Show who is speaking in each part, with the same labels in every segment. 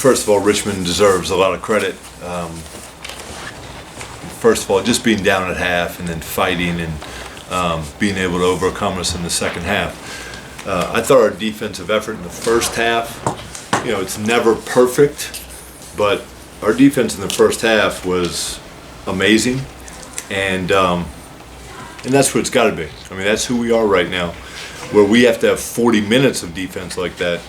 Speaker 1: first of all, Richmond deserves a lot of credit. First of all, just being down at half and then fighting and being able to overcome us in the second half. I thought our defensive effort in the first half, it's never perfect, but our defense in the first half was amazing, and that's what it's got to be. I mean, that's who we are right now, where we have to have 40 minutes of defense like that.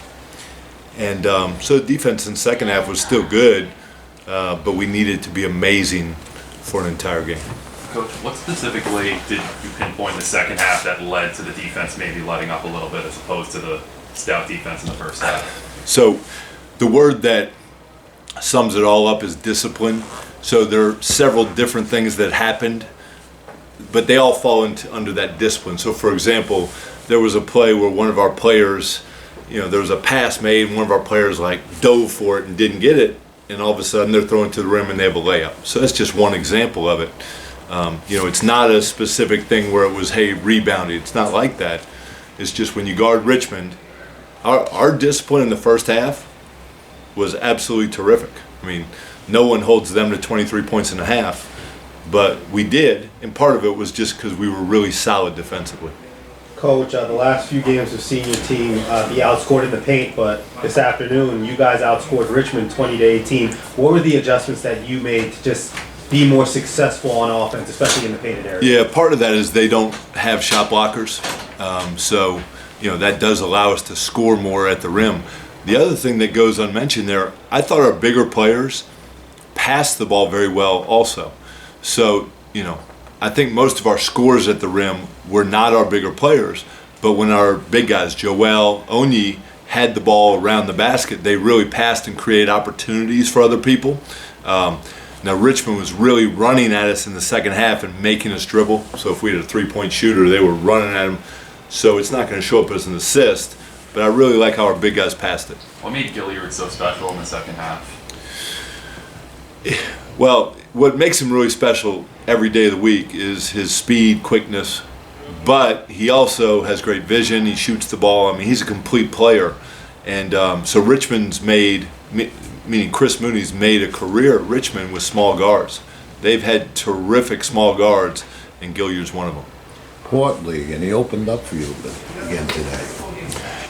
Speaker 1: And so the defense in the second half was still good, but we needed to be amazing for an entire game.
Speaker 2: Coach, what specifically did you pinpoint in the second half that led to the defense maybe letting up a little bit as opposed to the stout defense in the first half?
Speaker 1: So the word that sums it all up is discipline. So there are several different things that happened, but they all fall under that discipline. So for example, there was a play where one of our players, there was a pass made, and one of our players dove for it and didn't get it, and all of a sudden they're throwing to the rim and they have a layup. So that's just one example of it. It's not a specific thing where it was, hey, rebounding. It's not like that. It's just when you guard Richmond, our discipline in the first half was absolutely terrific. I mean, no one holds them to 23 points and a half, but we did, and part of it was just because we were really solid defensively.
Speaker 3: Coach, the last few games have seen your team be outscored in the paint, but this afternoon you guys outscored Richmond 20-18. What were the adjustments that you made to just be more successful on offense, especially in the painted area?
Speaker 1: Yeah, part of that is they don't have shot blockers, so that does allow us to score more at the rim. The other thing that goes unmentioned there, I thought our bigger players passed the ball very well also. So, I think most of our scores at the rim were not our bigger players, but when our big guys, Joel, Onyi, had the ball around the basket, they really passed and created opportunities for other people. Now Richmond was really running at us in the second half and making us dribble. So if we had a three-point shooter, they were running at him. So it's not going to show up as an assist, but I really like how our big guys passed it.
Speaker 2: What made Gilliard so special in the second half?
Speaker 1: Well, what makes him really special every day of the week is his speed, quickness, but he also has great vision. He shoots the ball. I mean, he's a complete player. And so Richmond's meaning Chris Mooney's made a career at Richmond with small guards. They've had terrific small guards, and Gilliard's one of them.
Speaker 4: Port League, and he opened up for you again today.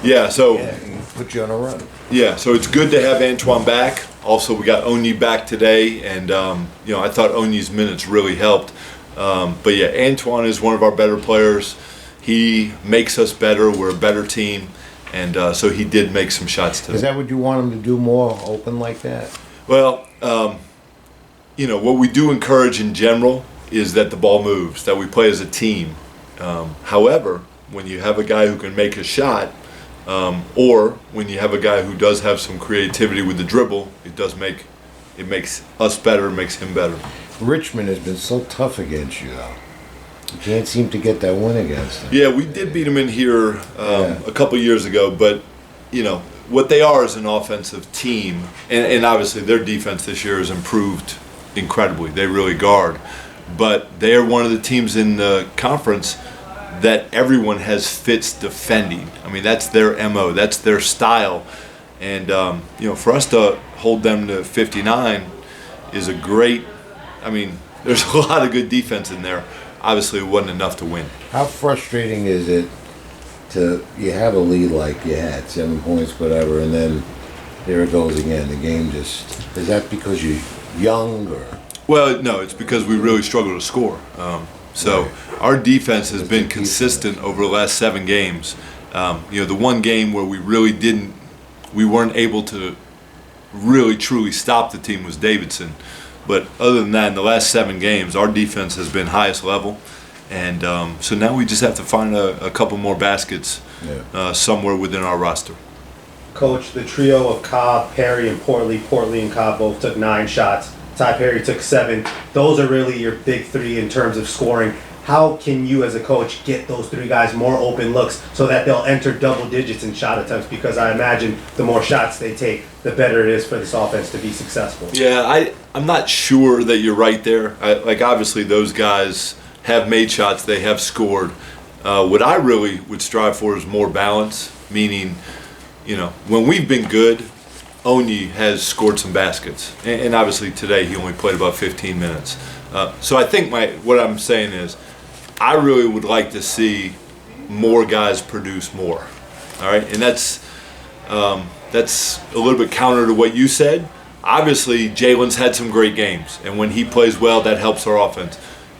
Speaker 1: Yeah, so
Speaker 4: he put you on a run.
Speaker 1: Yeah, so it's good to have Antoine back. Also, we got Onyi back today, and I thought Onyi's minutes really helped. But yeah, Antoine is one of our better players. He makes us better. We're a better team, and so he did make some shots today.
Speaker 4: Is that what you want him to do more, open like that?
Speaker 1: Well, what we do encourage in general is that the ball moves, that we play as a team. However, when you have a guy who can make a shot, or when you have a guy who does have some creativity with the dribble, it makes us better, it makes him better.
Speaker 4: Richmond has been so tough against you, though. You can't seem to get that win against them.
Speaker 1: Yeah, we did beat them in here a couple years ago, but what they are is an offensive team, and obviously their defense this year has improved incredibly. They really guard, but they are one of the teams in the conference that everyone has fits defending. I mean, that's their MO, that's their style. And, for us to hold them to 59 is a great, there's a lot of good defense in there. Obviously, it wasn't enough to win.
Speaker 4: How frustrating is it you have a lead like you had, 7 points, whatever, and then there it goes again. The game is that because you're young or?
Speaker 1: Well, no, it's because we really struggle to score. So our defense has been consistent over the last 7 games. The one game where we weren't able to really truly stop the team was Davidson. But other than that, in the last 7 games, our defense has been highest level. And so now we just have to find a couple more baskets somewhere within our roster.
Speaker 3: Coach, the trio of Cobb, Perry, and Portley and Cobb both took 9 shots. Ty Perry took 7. Those are really your big 3 in terms of scoring. How can you as a coach get those 3 guys more open looks so that they'll enter double digits in shot attempts? Because I imagine the more shots they take, the better it is for this offense to be successful.
Speaker 1: Yeah, I'm not sure that you're right there. Obviously those guys have made shots, they have scored. What I really would strive for is more balance, meaning, when we've been good, Onyi has scored some baskets, and obviously today he only played about 15 minutes. So I think what I'm saying is, I really would like to see more guys produce more. All right, and that's a little bit counter to what you said. Obviously, Jalen's had some great games, and when he plays well, that helps our offense.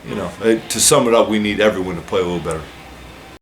Speaker 1: To sum it up, we need everyone to play a little better.